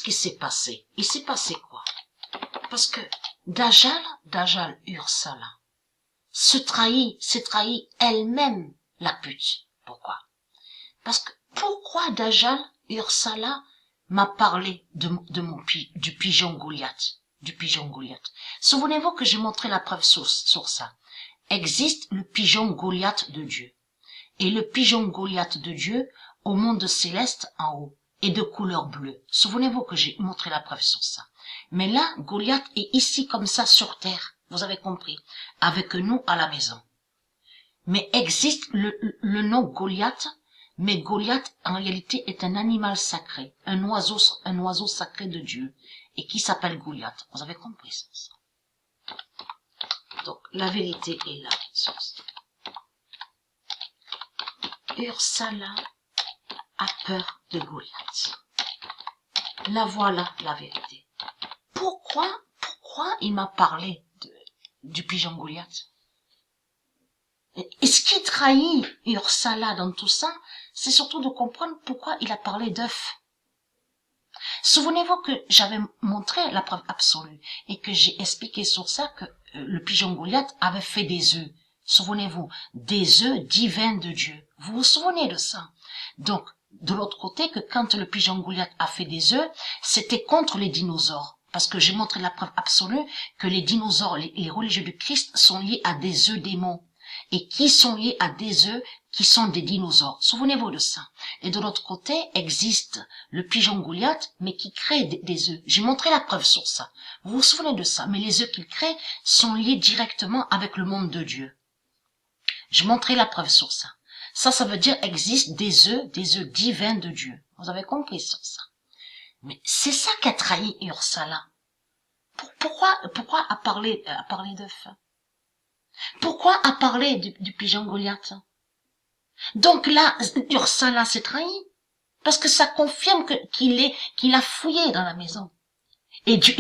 ce qui s'est passé? Il s'est passé quoi? Parce que Dajjal Ursala, s'est trahi elle-même la pute. Pourquoi? Parce que, pourquoi Dajjal Ursala m'a parlé du pigeon Goliath? Souvenez-vous que j'ai montré la preuve sur ça. Existe le pigeon Goliath de Dieu. Et le pigeon Goliath de Dieu, au monde céleste en haut, est de couleur bleue. Souvenez-vous que j'ai montré la preuve sur ça. Mais là, Goliath est ici comme ça sur terre. Vous avez compris. Avec nous à la maison. Mais existe le nom Goliath, mais Goliath en réalité est un animal sacré, un oiseau sacré de Dieu, et qui s'appelle Goliath. Vous avez compris ça? Donc la vérité est là sur ça. Ursala a peur de Goliath. La voilà la vérité. Pourquoi il m'a parlé du pigeon Goliath? Et ce qui trahit Ursala dans tout ça, c'est surtout de comprendre pourquoi il a parlé d'œufs. Souvenez-vous que j'avais montré la preuve absolue et que j'ai expliqué sur ça que le pigeon Goliath avait fait des œufs. Souvenez-vous, des œufs divins de Dieu. Vous vous souvenez de ça? Donc, de l'autre côté, que quand le pigeon Goliath a fait des œufs, c'était contre les dinosaures. Parce que j'ai montré la preuve absolue que les dinosaures, les religieux du Christ sont liés à des œufs démons. Et qui sont liés à des œufs qui sont des dinosaures. Souvenez-vous de ça. Et de l'autre côté, existe le pigeon Goliath, mais qui crée des œufs. J'ai montré la preuve sur ça. Vous vous souvenez de ça. Mais les œufs qu'il crée sont liés directement avec le monde de Dieu. J'ai montré la preuve sur ça. Ça veut dire existe des œufs divins de Dieu. Vous avez compris sur ça. Mais c'est ça qu'a trahi Ursala. Pourquoi a parlé d'œufs? Pourquoi a parlé du pigeon Goliath? Donc là, Ursala s'est trahi. Parce que ça confirme qu'il a fouillé dans la maison. Et Dieu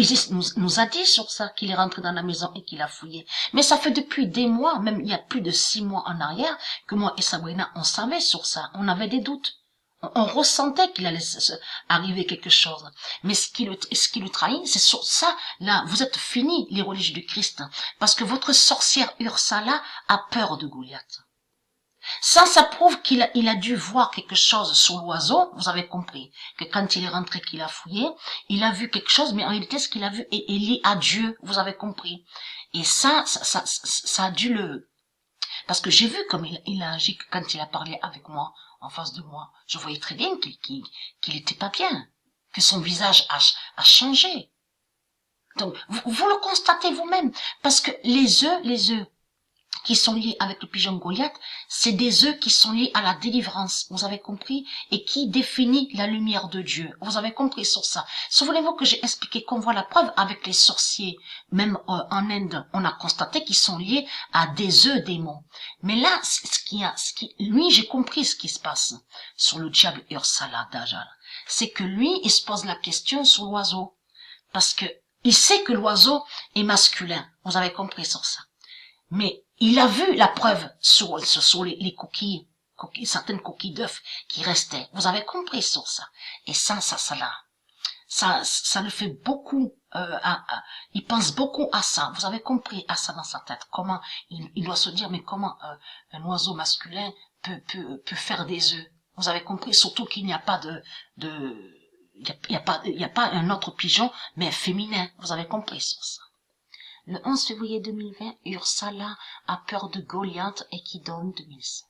nous a dit sur ça, qu'il est rentré dans la maison et qu'il a fouillé. Mais ça fait depuis des mois, même il y a plus de 6 mois en arrière, que moi et Sabrina, on savait sur ça. On avait des doutes. On ressentait qu'il allait arriver quelque chose. Mais ce qui le trahit, c'est sur ça, là, vous êtes finis, les religieux du Christ. Parce que votre sorcière Ursala a peur de Goliath. Ça prouve qu'il a dû voir quelque chose sur l'oiseau. Vous avez compris que quand il est rentré, qu'il a fouillé, il a vu quelque chose, mais en réalité, ce qu'il a vu est lié à Dieu. Vous avez compris. Et ça a dû parce que j'ai vu comme il a agi quand il a parlé avec moi, en face de moi. Je voyais très bien qu'il était pas bien, que son visage a changé. Donc, vous le constatez vous-même, parce que les œufs qui sont liés avec le pigeon Goliath, c'est des œufs qui sont liés à la délivrance, vous avez compris, et qui définit la lumière de Dieu. Vous avez compris sur ça. Souvenez-vous que j'ai expliqué qu'on voit la preuve avec les sorciers. Même en Inde, on a constaté qu'ils sont liés à des œufs démons. Mais là, lui, j'ai compris ce qui se passe sur le diable Ursala Dajjal. C'est que lui, il se pose la question sur l'oiseau. Parce que il sait que l'oiseau est masculin. Vous avez compris sur ça. Mais il a vu la preuve sur les coquilles, certaines coquilles d'œufs qui restaient. Vous avez compris sur ça. Et ça le fait beaucoup, il pense beaucoup à ça. Vous avez compris à ça dans sa tête. Comment il doit se dire, mais comment un oiseau masculin peut faire des œufs. Vous avez compris, surtout qu'il n'y a pas il y a pas un autre pigeon, mais féminin. Vous avez compris sur ça. Le 11 février 2020, Ursala a peur de Goliath et qui donne 2005.